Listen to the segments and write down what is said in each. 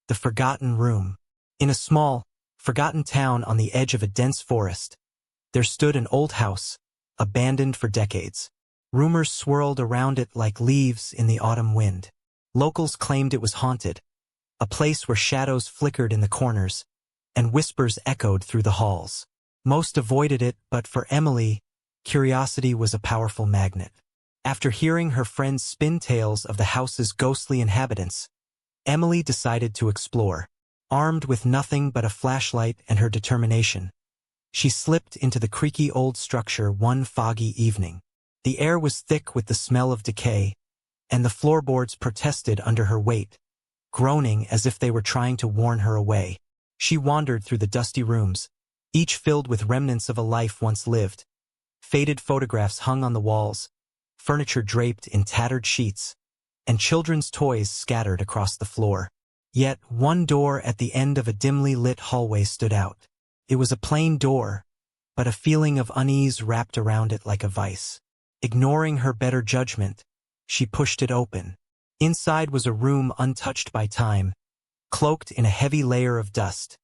The Forgotten Room. In a small, forgotten town on the edge of a dense forest, there stood an old house, abandoned for decades. Rumors swirled around it like leaves in the autumn wind. Locals claimed it was haunted, a place where shadows flickered in the corners, and whispers echoed through the halls. Most avoided it, but for Emily, curiosity was a powerful magnet. After hearing her friends spin tales of the house's ghostly inhabitants, Emily decided to explore. Armed with nothing but a flashlight and her determination, she slipped into the creaky old structure one foggy evening. The air was thick with the smell of decay, and the floorboards protested under her weight, groaning as if they were trying to warn her away. She wandered through the dusty rooms, each filled with remnants of a life once lived. Faded photographs hung on the walls, furniture draped in tattered sheets, and children's toys scattered across the floor. Yet one door at the end of a dimly lit hallway stood out. It was a plain door, but a feeling of unease wrapped around it like a vice. Ignoring her better judgment, she pushed it open. Inside was a room untouched by time, cloaked in a heavy layer of dust,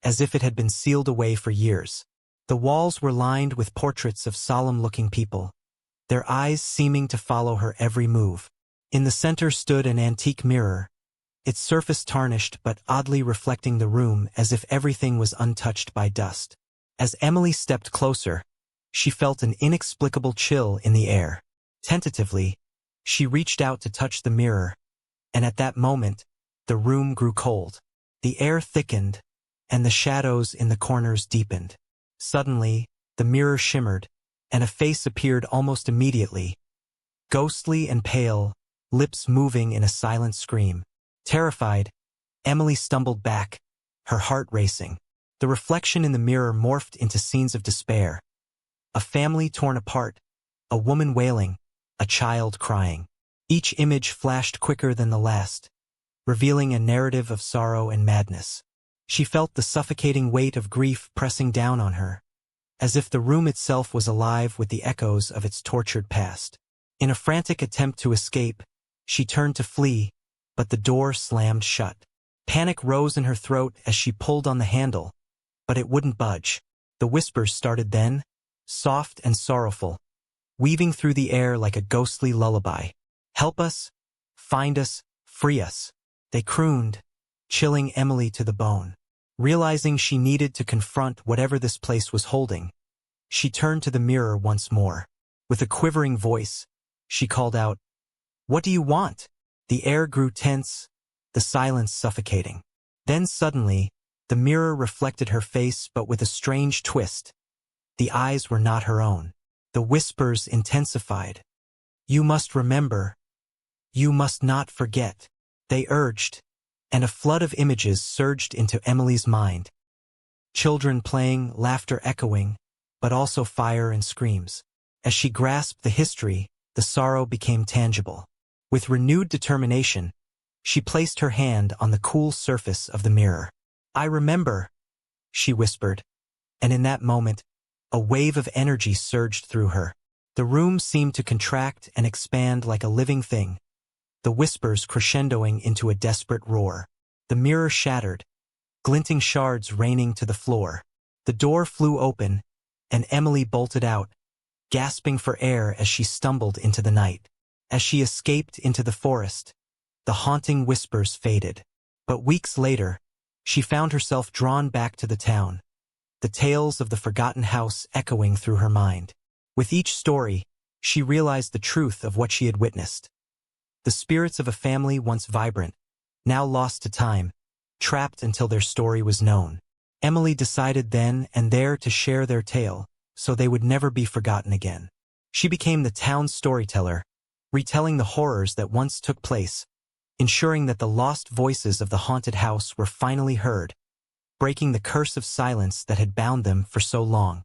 as if it had been sealed away for years. The walls were lined with portraits of solemn-looking people, their eyes seeming to follow her every move. In the center stood an antique mirror, its surface tarnished but oddly reflecting the room as if everything was untouched by dust. As Emily stepped closer, she felt an inexplicable chill in the air. Tentatively, she reached out to touch the mirror, and at that moment, the room grew cold. The air thickened, and the shadows in the corners deepened. Suddenly, the mirror shimmered, and a face appeared almost immediately, ghostly and pale, lips moving in a silent scream. Terrified, Emily stumbled back, her heart racing. The reflection in the mirror morphed into scenes of despair. A family torn apart, a woman wailing, a child crying. Each image flashed quicker than the last, revealing a narrative of sorrow and madness. She felt the suffocating weight of grief pressing down on her, as if the room itself was alive with the echoes of its tortured past. In a frantic attempt to escape, she turned to flee, but the door slammed shut. Panic rose in her throat as she pulled on the handle, but it wouldn't budge. The whispers started then, soft and sorrowful, weaving through the air like a ghostly lullaby. "Help us, find us, free us," they crooned, chilling Emily to the bone. Realizing she needed to confront whatever this place was holding, she turned to the mirror once more. With a quivering voice, she called out, "What do you want?" The air grew tense, the silence suffocating. Then suddenly, the mirror reflected her face but with a strange twist. The eyes were not her own. The whispers intensified. "You must remember. You must not forget," they urged, and a flood of images surged into Emily's mind. Children playing, laughter echoing, but also fire and screams. As she grasped the history, the sorrow became tangible. With renewed determination, she placed her hand on the cool surface of the mirror. "I remember," she whispered, and in that moment, a wave of energy surged through her. The room seemed to contract and expand like a living thing, the whispers crescendoing into a desperate roar. The mirror shattered, glinting shards raining to the floor. The door flew open, and Emily bolted out, gasping for air as she stumbled into the night. As she escaped into the forest, the haunting whispers faded. But weeks later, she found herself drawn back to the town, the tales of the forgotten house echoing through her mind. With each story, she realized the truth of what she had witnessed. The spirits of a family once vibrant, now lost to time, trapped until their story was known. Emily decided then and there to share their tale, so they would never be forgotten again. She became the town's storyteller, retelling the horrors that once took place, ensuring that the lost voices of the haunted house were finally heard, breaking the curse of silence that had bound them for so long.